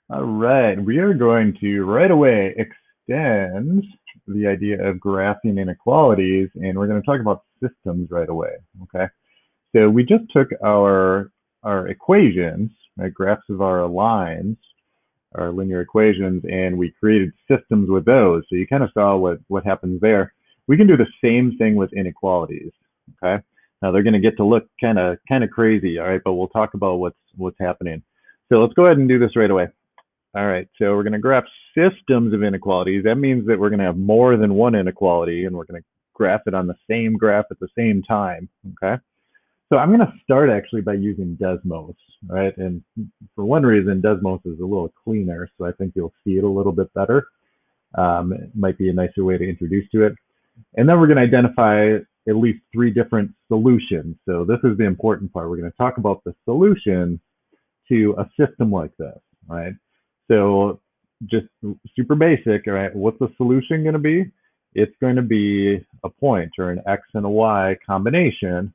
All right, we are going to right away extend the idea of graphing inequalities, and we're going to talk about systems right away. Okay, so we just took our equations, right, graphs of our lines, our linear equations, and we created systems with those. So you kind of saw what happens there. We can do the same thing with inequalities. Okay, now they're going to get to look kind of crazy. All right, but we'll talk about what's happening. So let's go ahead and do this right away. All right, so we're going to graph systems of inequalities. That means that we're going to have more than one inequality, and we're going to graph it on the same graph at the same time, okay? So I'm going to start actually by using Desmos, right? And for one reason, Desmos is a little cleaner, so I think you'll see it a little bit better. It might be a nicer way to introduce to it. And then we're going to identify at least three different solutions. So this is the important part. We're going to talk about the solution to a system like this, right? So just super basic, all right? What's the solution going to be? It's going to be a point or an X and a Y combination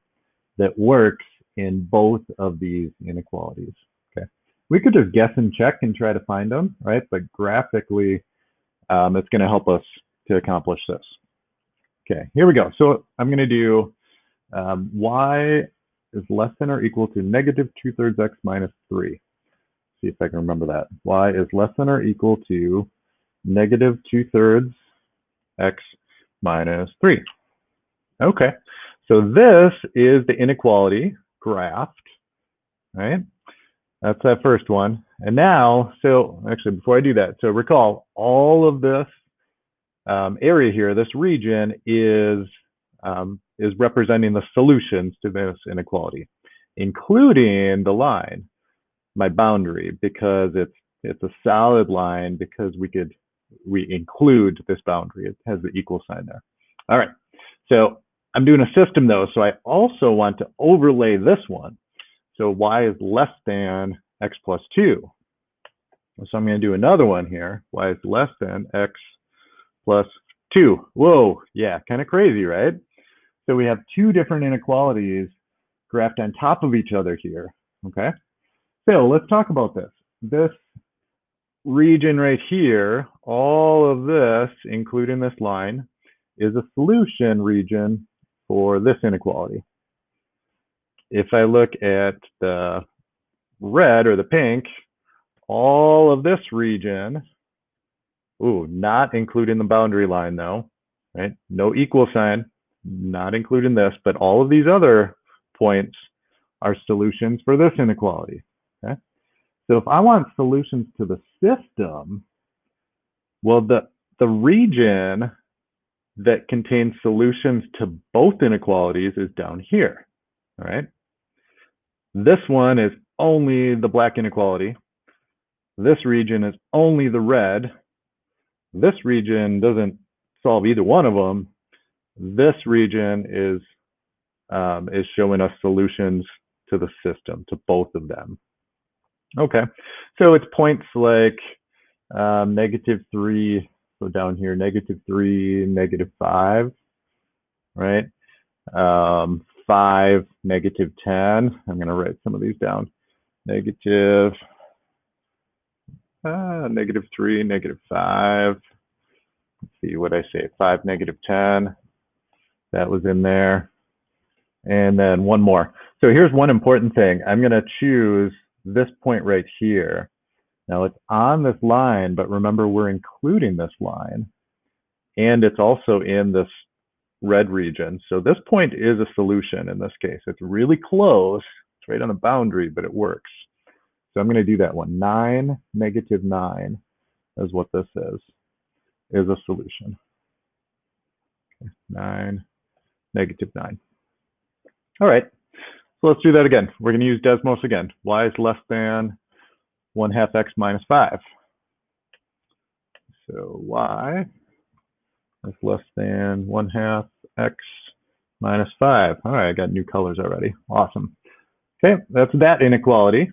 that works in both of these inequalities, okay? We could just guess and check and try to find them, right? But graphically, it's going to help us to accomplish this. Okay, here we go. So I'm going to do y is less than or equal to negative 2/3 x minus 3. See if I can remember that. Y is less than or equal to negative 2/3 x minus 3. Okay, so this is the inequality graphed, right? That's that first one. And now, so actually before I do that, so recall all of this area here, this region is representing the solutions to this inequality, including the line, my boundary, because it's a solid line because we include this boundary. It has the equal sign there. All right, so I'm doing a system though, so I also want to overlay this one. So y is less than x plus 2. So I'm going to do another one here. Y is less than x plus 2. Whoa, yeah, kind of crazy, right? So we have two different inequalities graphed on top of each other here, okay? So let's talk about this. This region right here, all of this, including this line, is a solution region for this inequality. If I look at the red or the pink, all of this region, ooh, not including the boundary line though, right? No equal sign, not including this, but all of these other points are solutions for this inequality, okay? So if I want solutions to the system, well, the region that contains solutions to both inequalities is down here, all right? This one is only the black inequality. This region is only the red. This region doesn't solve either one of them. This region is showing us solutions to the system, to both of them. Okay, so it's points like -3, so down here, -3, -5, right? 5, -10. I'm going to write some of these down. Negative, -3, -5. Let's see what I say. 5, -10. That was in there. And then one more. So here's one important thing. I'm going to choose this point right here. Now it's on this line, but remember we're including this line. And it's also in this red region. So this point is a solution in this case. It's really close. It's right on the boundary, but it works. So I'm going to do that one. 9, -9 is what this is a solution. Okay. 9, -9. All right, so let's do that again. We're going to use Desmos again. Y is less than 1/2 x minus 5. So y is less than 1/2 x minus 5. All right, I got new colors already. Awesome. Okay, that's that inequality.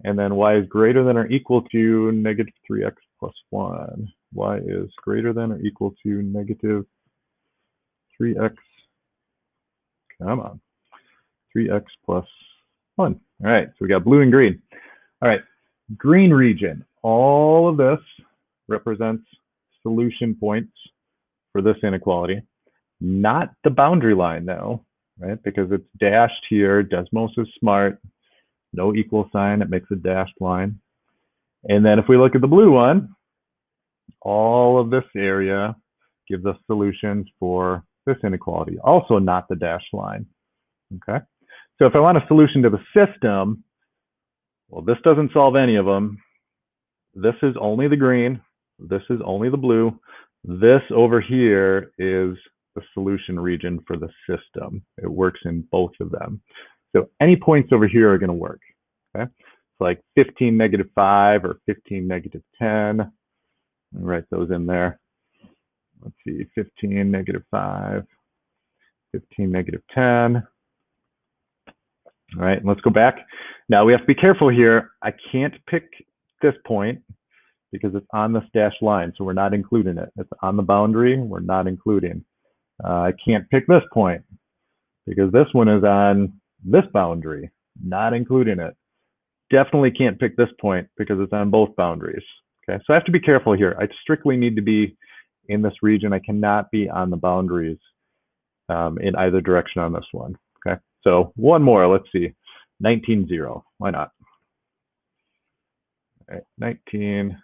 And then y is greater than or equal to -3x plus 1. Y is greater than or equal to -3x. Come on. 3x plus 1. All right, so we got blue and green. All right, Green region, all of this represents solution points for this inequality. Not the boundary line though, right? Because it's dashed here. Desmos is smart. No equal sign, it makes a dashed line. And then if we look at the blue one, all of this area gives us solutions for this inequality, also not the dashed line, okay? So if I want a solution to the system, well, this doesn't solve any of them. This is only the green. This is only the blue. This over here is the solution region for the system. It works in both of them. So any points over here are going to work, okay? It's like 15, -5 or 15, -10. Write those in there. Let's see, 15, -5, 15, -10. All right, let's go back. Now we have to be careful here. I can't pick this point because it's on this dashed line, so we're not including it. It's on the boundary, we're not including. I can't pick this point because this one is on this boundary, not including it. Definitely can't pick this point because it's on both boundaries. Okay, so I have to be careful here. I strictly need to be in this region. I cannot be on the boundaries in either direction on this one. Okay, so one more, let's see. 19, 0, why not? All right, 19,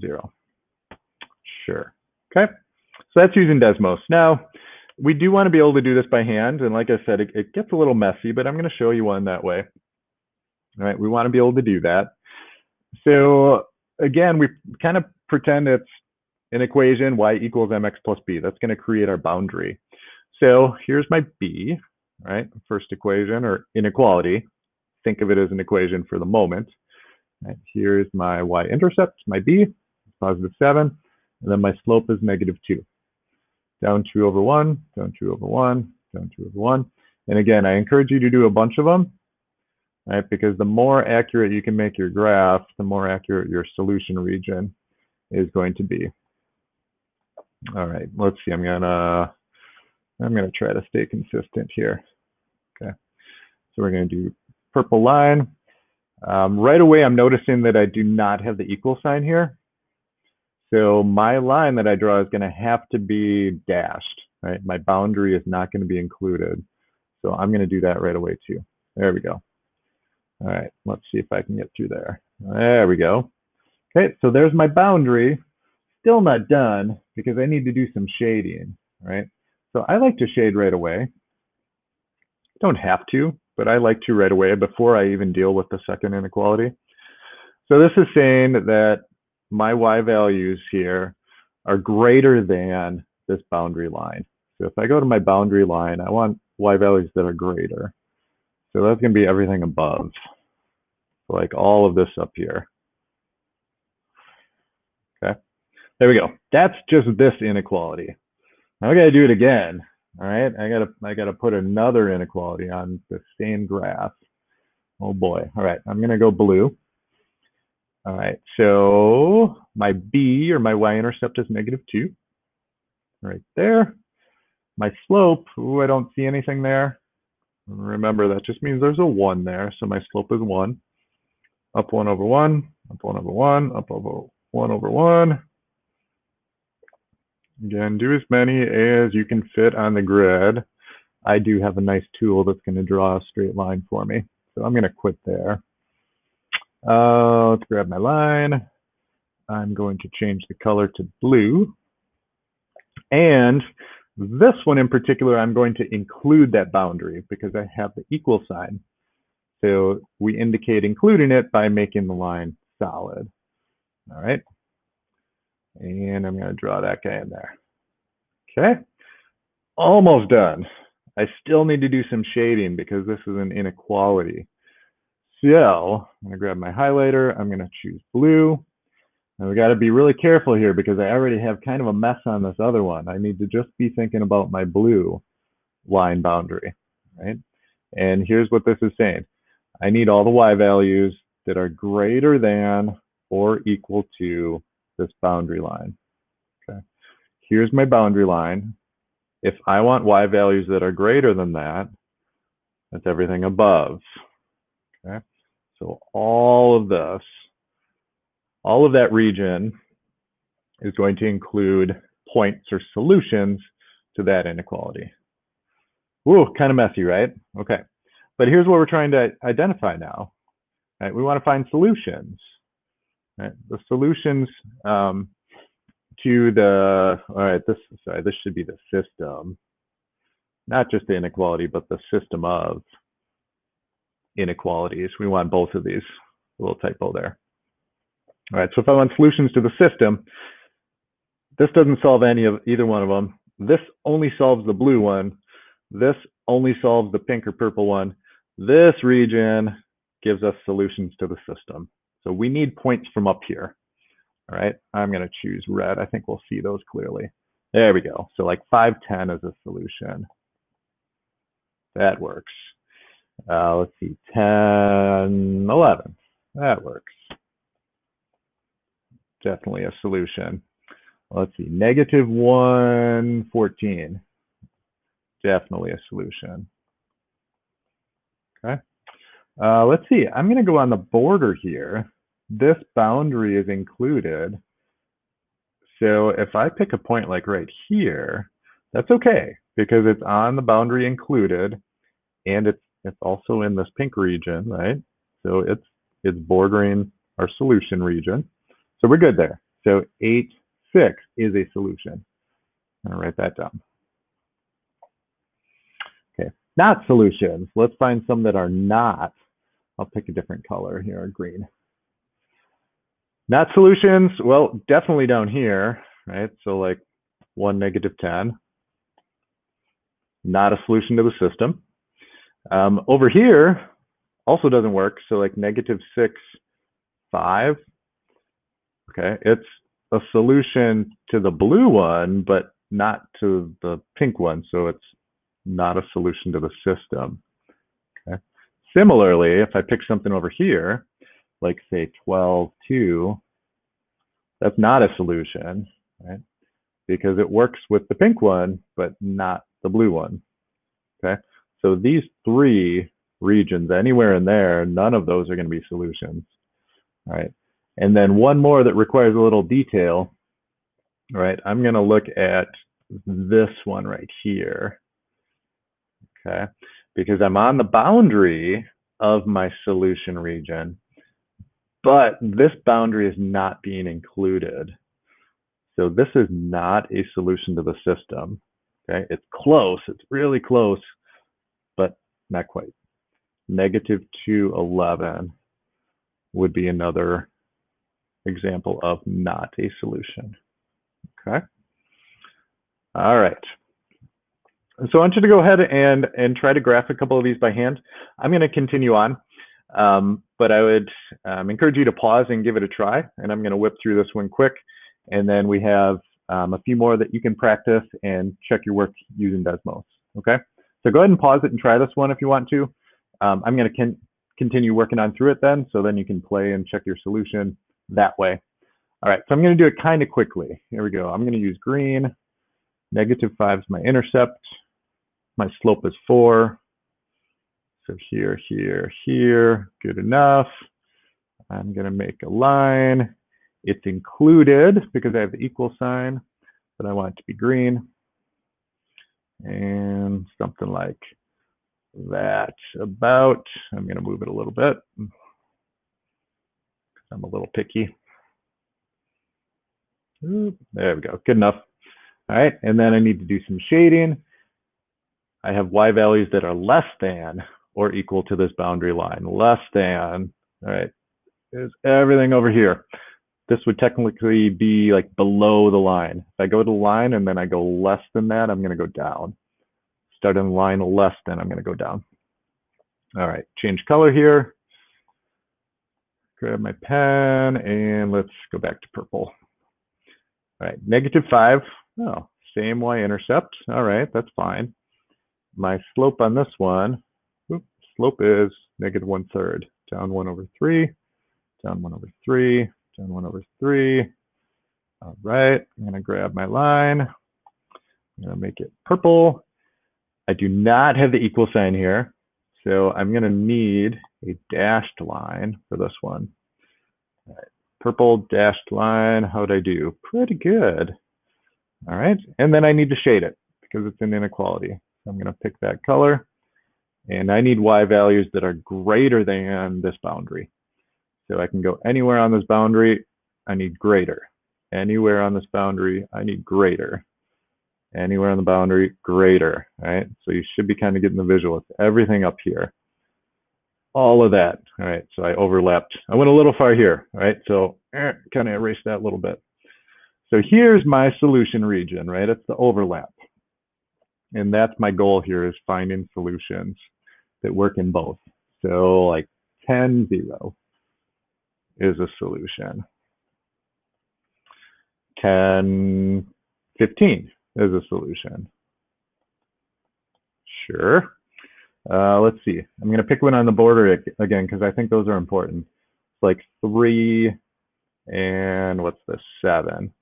0, sure. Okay, so that's using Desmos. Now, we do want to be able to do this by hand, and like I said, it gets a little messy, but I'm going to show you one that way. All right, we want to be able to do that. So again, we kind of pretend it's an equation, y equals mx plus b. That's going to create our boundary. So here's my b, right? First equation or inequality. Think of it as an equation for the moment. Right? Here's my y-intercept, my b, +7, and then my slope is -2. Down 2 over 1, down 2 over 1, down 2 over 1. And again, I encourage you to do a bunch of them, right? Because the more accurate you can make your graph, the more accurate your solution region is going to be. All right, let's see. I'm gonna try to stay consistent here. Okay, so we're gonna do purple line. Right away, I'm noticing that I do not have the equal sign here. So my line that I draw is gonna have to be dashed, right? My boundary is not gonna be included. So I'm gonna do that right away too. There we go. All right, let's see if I can get through there. There we go. Okay, so there's my boundary. Still not done because I need to do some shading, right? So I like to shade right away. Don't have to, but I like to right away before I even deal with the second inequality. So this is saying that my y values here are greater than this boundary line. So if I go to my boundary line, I want y values that are greater. So that's going to be everything above. So like all of this up here. Okay, there we go. That's just this inequality. Now I got to do it again. All right, I gotta put another inequality on the same graph. Oh boy. All right, I'm gonna go blue. All right, so my b or my y-intercept is -2, right there. My slope, ooh, I don't see anything there. Remember, that just means there's a 1 there, so my slope is 1. Up 1 over 1, up 1 over 1, up over 1 over 1. Again, do as many as you can fit on the grid. I do have a nice tool that's going to draw a straight line for me. So I'm going to quit there. Let's grab my line. I'm going to change the color to blue. And this one in particular, I'm going to include that boundary because I have the equal sign. So we indicate including it by making the line solid. All right. And I'm going to draw that guy in there. Okay. Almost done. I still need to do some shading because this is an inequality. So I'm going to grab my highlighter. I'm going to choose blue. And we got to be really careful here because I already have kind of a mess on this other one. I need to just be thinking about my blue line boundary, right? And here's what this is saying. I need all the y values that are greater than or equal to this boundary line. Okay. Here's my boundary line. If I want y values that are greater than that, that's everything above. Okay. So all of this, all of that region is going to include points or solutions to that inequality. Ooh, kind of messy, right? Okay. But here's what we're trying to identify now. Right? We want to find solutions. Right? The solutions to the, all right, this should be the system. Not just the inequality, but the system of inequalities. We want both of these. A little typo there. All right, so if I want solutions to the system, this doesn't solve any of either one of them. This only solves the blue one. This only solves the pink or purple one. This region gives us solutions to the system. So we need points from up here. All right, I'm going to choose red. I think we'll see those clearly. There we go. So like 5, 10 is a solution. That works. Let's see, 10, 11. That works. Definitely a solution. Let's see, -1, 14. Definitely a solution. Okay. Let's see, I'm going to go on the border here. This boundary is included. So if I pick a point like right here, that's okay because it's on the boundary included and it's also in this pink region, right? So it's bordering our solution region. So we're good there. So 8, 6 is a solution. I'm gonna write that down. Okay, not solutions. Let's find some that are not. I'll pick a different color here, green. Not solutions, well, definitely down here, right? So like 1, -10. Not a solution to the system. Over here, also doesn't work. So like -6, 5. Okay, it's a solution to the blue one, but not to the pink one. So it's not a solution to the system. Okay. Similarly, if I pick something over here, like say 12, 2, that's not a solution, right? Because it works with the pink one, but not the blue one. Okay. So these 3 regions, anywhere in there, none of those are going to be solutions. All right. And then one more that requires a little detail. All right. I'm going to look at this one right here. Okay. Because I'm on the boundary of my solution region, but this boundary is not being included. So this is not a solution to the system. Okay. It's close. It's really close, but not quite. -2, 11 would be another example of not a solution. Okay. All right. So I want you to go ahead and try to graph a couple of these by hand. I'm going to continue on, but I would encourage you to pause and give it a try. And I'm going to whip through this one quick. And then we have a few more that you can practice and check your work using Desmos. Okay. So go ahead and pause it and try this one if you want to. I'm going to continue working on through it then, so then you can play and check your solution that way. All right, so I'm going to do it kind of quickly. Here we go. I'm going to use green. -5 is my intercept. My slope is 4. So here, here, here, good enough. I'm going to make a line. It's included because I have the equal sign, but I want it to be green. And something like that about, I'm going to move it a little bit. I'm a little picky. Ooh, there we go, good enough. All right, and then I need to do some shading. I have y values that are less than or equal to this boundary line. Less than, all right, there's everything over here. This would technically be like below the line. If I go to the line and then I go less than that, I'm going to go down. Start on the line less than, I'm going to go down. All right, change color here. Grab my pen and let's go back to purple. All right, -5. Oh, same y-intercept. All right, that's fine. My slope on this one, slope is -1/3. Down 1/3, down 1/3, down 1/3. All right, I'm going to grab my line. I'm going to make it purple. I do not have the equal sign here, so I'm going to need a dashed line for this one. All right. Purple dashed line, how'd I do? Pretty good. All right, and then I need to shade it because it's an inequality. So I'm gonna pick that color, and I need y values that are greater than this boundary. So I can go anywhere on this boundary, I need greater. Anywhere on this boundary, I need greater. Anywhere on the boundary, greater, right? So you should be kind of getting the visual. It's everything up here. All of that, all right? So I overlapped. I went a little far here, all right? So kind of erase that a little bit. So here's my solution region, right? It's the overlap. And that's my goal here, is finding solutions that work in both. So like 10, 0 is a solution. 10, 15 is a solution. Sure. Let's see. I'm going to pick one on the border again because I think those are important. It's like 3 and what's this? 7.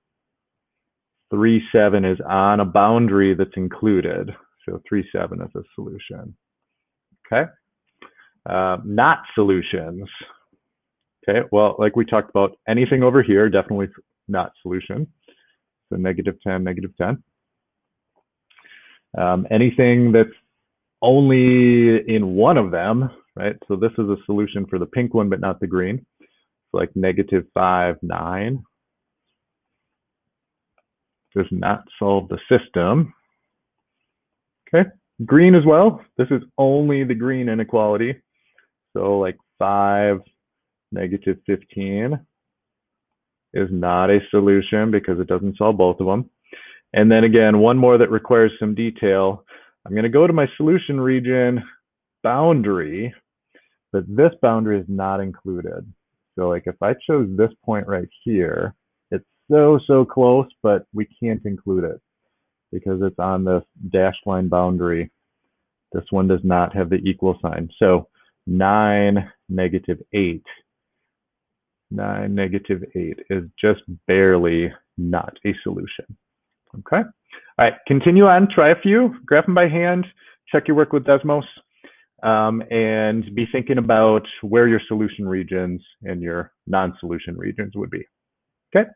3, 7 is on a boundary that's included. So 3, 7 is a solution. Okay. Not solutions. Okay. Well, like we talked about, anything over here, definitely not solution. So -10, -10. Anything that's only in one of them, right? So this is a solution for the pink one, but not the green. So like -5, 9 does not solve the system. Okay, green as well. This is only the green inequality. So like 5, -15 is not a solution because it doesn't solve both of them. And then again, one more that requires some detail. I'm going to go to my solution region boundary, but this boundary is not included. So like if I chose this point right here, it's so close, but we can't include it because it's on this dashed line boundary. This one does not have the equal sign. So 9, -8. 9, -8 is just barely not a solution. Okay. All right, continue on, try a few, graph them by hand, check your work with Desmos, and be thinking about where your solution regions and your non-solution regions would be. Okay.